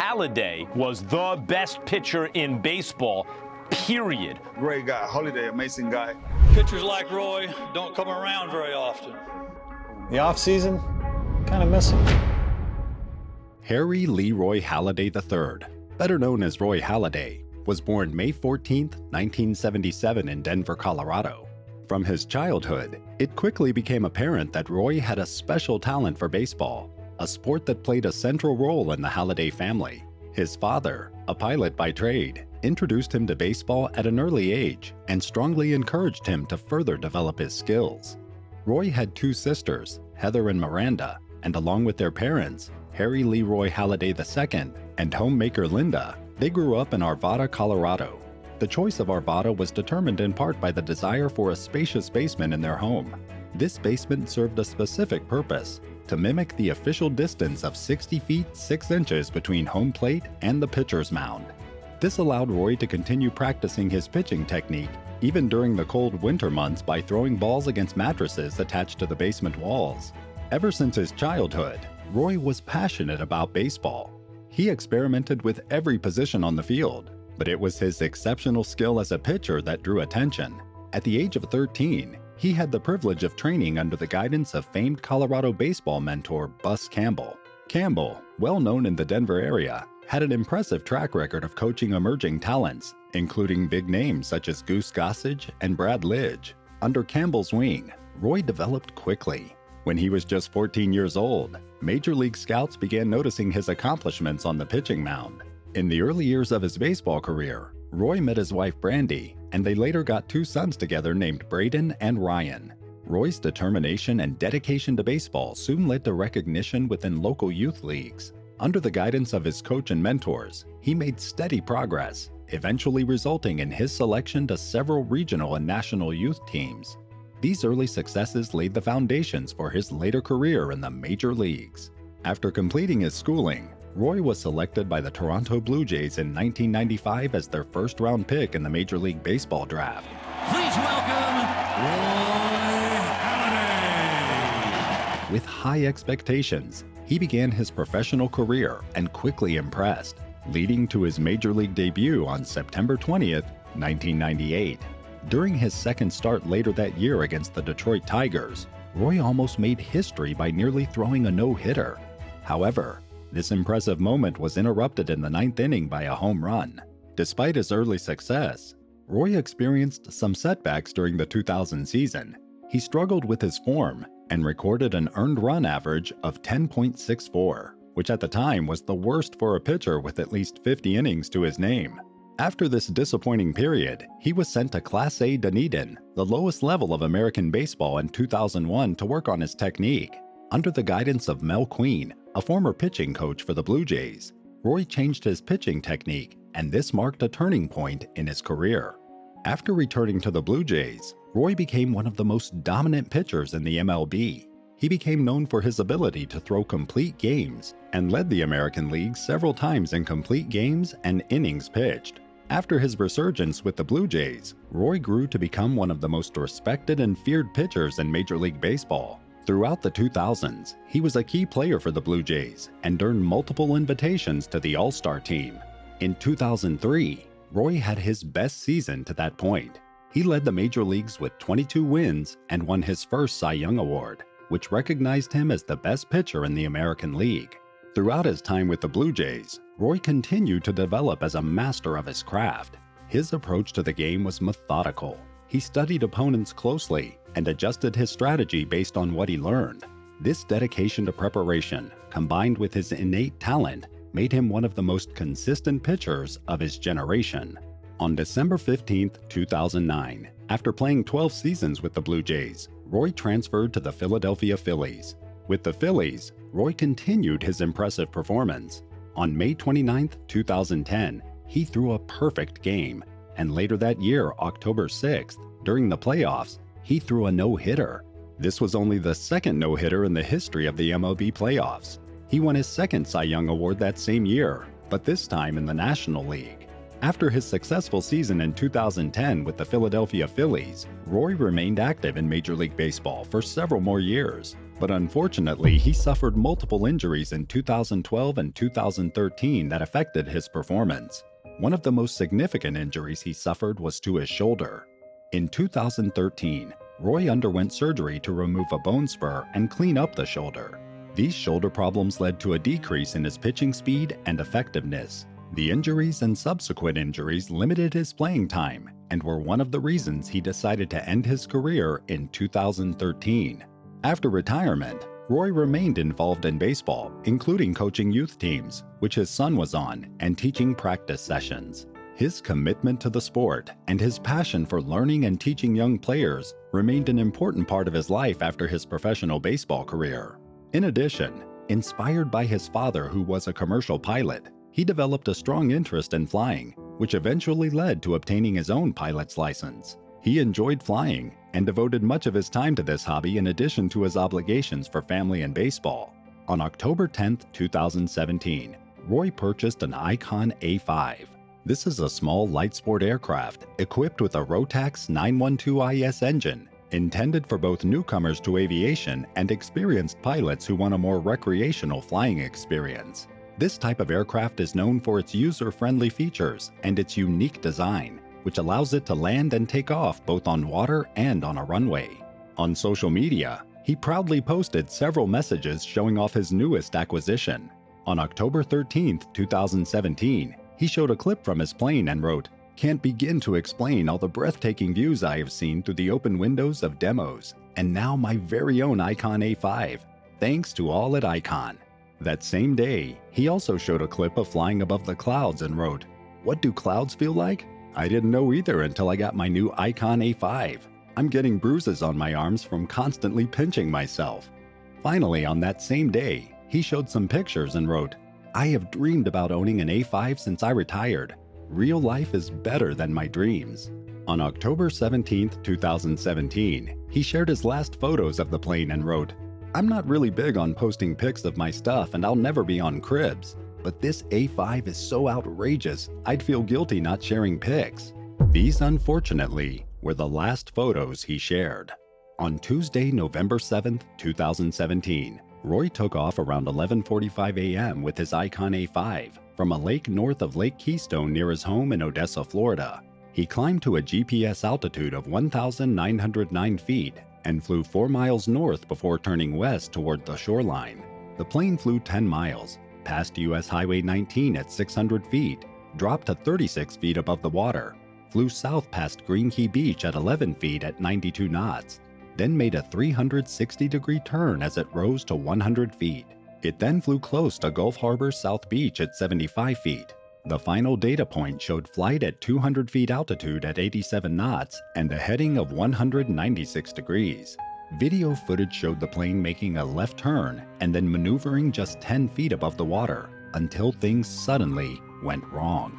Halladay was the best pitcher in baseball, period. Great guy, Halladay, amazing guy. Pitchers like Roy don't come around very often. The off-season, kind of miss him. Harry LeRoy Halladay III, better known as Roy Halladay, was born May 14, 1977 in Denver, Colorado. From his childhood, it quickly became apparent that Roy had a special talent for baseball, a sport that played a central role in the Halladay family. His father, a pilot by trade, introduced him to baseball at an early age and strongly encouraged him to further develop his skills. Roy had two sisters, Heather and Miranda, and along with their parents, Harry LeRoy Halladay II and homemaker Linda, they grew up in Arvada, Colorado. The choice of Arvada was determined in part by the desire for a spacious basement in their home. This basement served a specific purpose, to mimic the official distance of 60 feet 6 inches between home plate and the pitcher's mound. This allowed Roy to continue practicing his pitching technique even during the cold winter months by throwing balls against mattresses attached to the basement walls. Ever since his childhood, Roy was passionate about baseball. He experimented with every position on the field, but it was his exceptional skill as a pitcher that drew attention. At the age of 13, he had the privilege of training under the guidance of famed Colorado baseball mentor Bus Campbell. Campbell, well known in the Denver area, had an impressive track record of coaching emerging talents, including big names such as Goose Gossage and Brad Lidge. Under Campbell's wing, Roy developed quickly. When he was just 14 years old, Major League scouts began noticing his accomplishments on the pitching mound. In the early years of his baseball career, Roy met his wife Brandy, and they later got two sons together named Braden and Ryan. Roy's determination and dedication to baseball soon led to recognition within local youth leagues. Under the guidance of his coach and mentors, he made steady progress, eventually resulting in his selection to several regional and national youth teams. These early successes laid the foundations for his later career in the major leagues. After completing his schooling, Roy was selected by the Toronto Blue Jays in 1995 as their first-round pick in the Major League Baseball draft. Please welcome Roy Halladay. With high expectations, he began his professional career and quickly impressed, leading to his Major League debut on September 20th, 1998. During his second start later that year against the Detroit Tigers, Roy almost made history by nearly throwing a no-hitter. However, this impressive moment was interrupted in the ninth inning by a home run. Despite his early success, Roy experienced some setbacks during the 2000 season. He struggled with his form and recorded an earned run average of 10.64, which at the time was the worst for a pitcher with at least 50 innings to his name. After this disappointing period, he was sent to Class A Dunedin, the lowest level of American baseball, in 2001 to work on his technique. Under the guidance of Mel Queen, a former pitching coach for the Blue Jays, Roy changed his pitching technique, and this marked a turning point in his career. After returning to the Blue Jays, Roy became one of the most dominant pitchers in the MLB. He became known for his ability to throw complete games and led the American League several times in complete games and innings pitched. After his resurgence with the Blue Jays, Roy grew to become one of the most respected and feared pitchers in Major League Baseball. Throughout the 2000s, he was a key player for the Blue Jays and earned multiple invitations to the All-Star team. In 2003, Roy had his best season to that point. He led the major leagues with 22 wins and won his first Cy Young Award, which recognized him as the best pitcher in the American League. Throughout his time with the Blue Jays, Roy continued to develop as a master of his craft. His approach to the game was methodical. He studied opponents closely and adjusted his strategy based on what he learned. This dedication to preparation, combined with his innate talent, made him one of the most consistent pitchers of his generation. On December 15, 2009, after playing 12 seasons with the Blue Jays, Roy transferred to the Philadelphia Phillies. With the Phillies, Roy continued his impressive performance. On May 29, 2010, he threw a perfect game, and later that year, October 6th, during the playoffs, he threw a no-hitter. This was only the second no-hitter in the history of the MLB playoffs. He won his second Cy Young Award that same year, but this time in the National League. After his successful season in 2010 with the Philadelphia Phillies, Roy remained active in Major League Baseball for several more years. But unfortunately, he suffered multiple injuries in 2012 and 2013 that affected his performance. One of the most significant injuries he suffered was to his shoulder. In 2013, Roy underwent surgery to remove a bone spur and clean up the shoulder. These shoulder problems led to a decrease in his pitching speed and effectiveness. The injuries and subsequent injuries limited his playing time and were one of the reasons he decided to end his career in 2013. After retirement, Roy remained involved in baseball, including coaching youth teams, which his son was on, and teaching practice sessions. His commitment to the sport and his passion for learning and teaching young players remained an important part of his life after his professional baseball career. In addition, inspired by his father, who was a commercial pilot, he developed a strong interest in flying, which eventually led to obtaining his own pilot's license. He enjoyed flying and devoted much of his time to this hobby in addition to his obligations for family and baseball. On October 10, 2017, Roy purchased an Icon A5. This is a small light sport aircraft equipped with a Rotax 912IS engine, intended for both newcomers to aviation and experienced pilots who want a more recreational flying experience. This type of aircraft is known for its user-friendly features and its unique design, which allows it to land and take off both on water and on a runway. On social media, he proudly posted several messages showing off his newest acquisition. On October 13, 2017, he showed a clip from his plane and wrote, "Can't begin to explain all the breathtaking views I have seen through the open windows of demos, and now my very own Icon A5. Thanks to all at Icon." That same day, he also showed a clip of flying above the clouds and wrote, "What do clouds feel like? I didn't know either until I got my new Icon A5. I'm getting bruises on my arms from constantly pinching myself." Finally, on that same day, he showed some pictures and wrote, "I have dreamed about owning an A5 since I retired. Real life is better than my dreams." On October 17, 2017, he shared his last photos of the plane and wrote, "I'm not really big on posting pics of my stuff and I'll never be on Cribs, but this A5 is so outrageous, I'd feel guilty not sharing pics." These, unfortunately, were the last photos he shared. On Tuesday, November 7, 2017, Roy took off around 11:45 a.m. with his Icon A5 from a lake north of Lake Keystone near his home in Odessa, Florida. He climbed to a GPS altitude of 1,909 feet and flew 4 miles north before turning west toward the shoreline. The plane flew 10 miles, passed US Highway 19 at 600 feet, dropped to 36 feet above the water, flew south past Green Key Beach at 11 feet at 92 knots, then made a 360-degree turn as it rose to 100 feet. It then flew close to Gulf Harbor South Beach at 75 feet. The final data point showed flight at 200 feet altitude at 87 knots and a heading of 196 degrees. Video footage showed the plane making a left turn and then maneuvering just 10 feet above the water until things suddenly went wrong.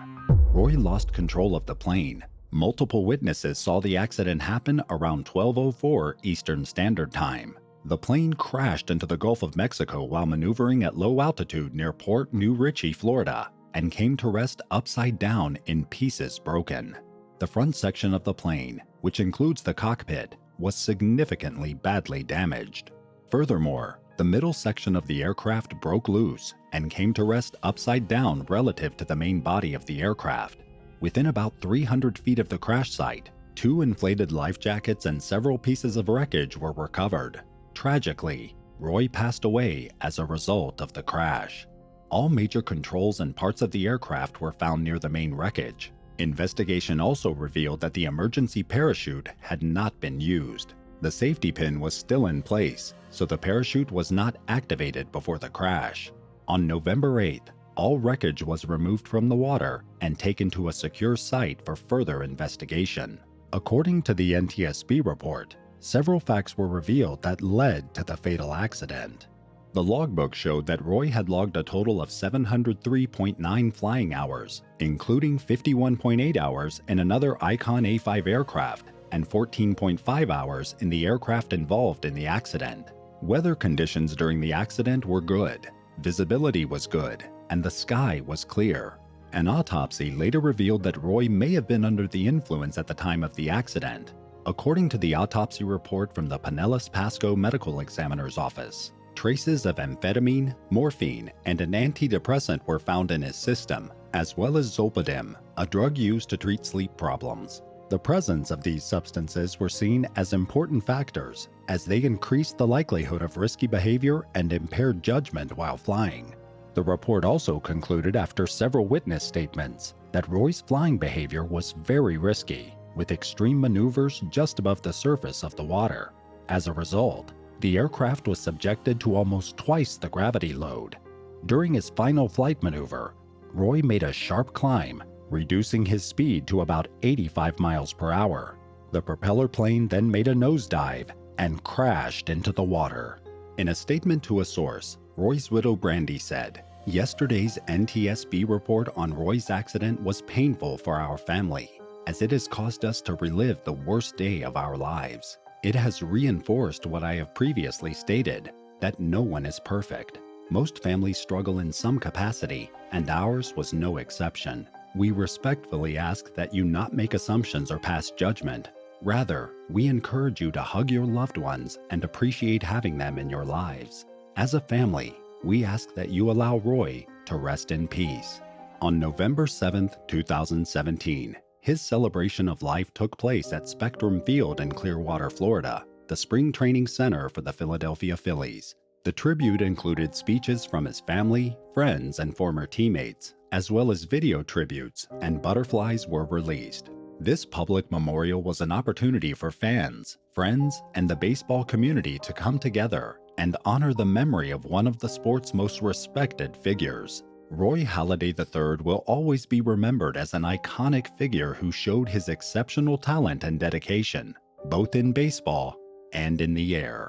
Roy lost control of the plane. Multiple witnesses saw the accident happen around 12:04 Eastern Standard Time. The plane crashed into the Gulf of Mexico while maneuvering at low altitude near Port New Richey, Florida, and came to rest upside down in pieces broken. The front section of the plane, which includes the cockpit, was significantly badly damaged. Furthermore, the middle section of the aircraft broke loose and came to rest upside down relative to the main body of the aircraft. Within about 300 feet of the crash site, 2 inflated life jackets and several pieces of wreckage were recovered. Tragically, Roy passed away as a result of the crash. All major controls and parts of the aircraft were found near the main wreckage. Investigation also revealed that the emergency parachute had not been used. The safety pin was still in place, so the parachute was not activated before the crash. On November 8th, all wreckage was removed from the water and taken to a secure site for further investigation. According to the NTSB report, several facts were revealed that led to the fatal accident. The logbook showed that Roy had logged a total of 703.9 flying hours, including 51.8 hours in another Icon A5 aircraft and 14.5 hours in the aircraft involved in the accident. Weather conditions during the accident were good, visibility was good, and the sky was clear. An autopsy later revealed that Roy may have been under the influence at the time of the accident. According to the autopsy report from the Pinellas Pasco Medical Examiner's Office, traces of amphetamine, morphine, and an antidepressant were found in his system, as well as zolpidem, a drug used to treat sleep problems. The presence of these substances were seen as important factors, as they increased the likelihood of risky behavior and impaired judgment while flying. The report also concluded after several witness statements that Roy's flying behavior was very risky, with extreme maneuvers just above the surface of the water. As a result, the aircraft was subjected to almost twice the gravity load. During his final flight maneuver, Roy made a sharp climb, reducing his speed to about 85 miles per hour. The propeller plane then made a nosedive and crashed into the water. In a statement to a source, Roy's widow Brandy said, "Yesterday's NTSB report on Roy's accident was painful for our family, as it has caused us to relive the worst day of our lives. It has reinforced what I have previously stated, that no one is perfect. Most families struggle in some capacity, and ours was no exception. We respectfully ask that you not make assumptions or pass judgment. Rather, we encourage you to hug your loved ones and appreciate having them in your lives. As a family, we ask that you allow Roy to rest in peace." On November 7, 2017, his celebration of life took place at Spectrum Field in Clearwater, Florida, the spring training center for the Philadelphia Phillies. The tribute included speeches from his family, friends, and former teammates, as well as video tributes, and butterflies were released. This public memorial was an opportunity for fans, friends, and the baseball community to come together and honor the memory of one of the sport's most respected figures. Roy Halladay III will always be remembered as an iconic figure who showed his exceptional talent and dedication, both in baseball and in the air.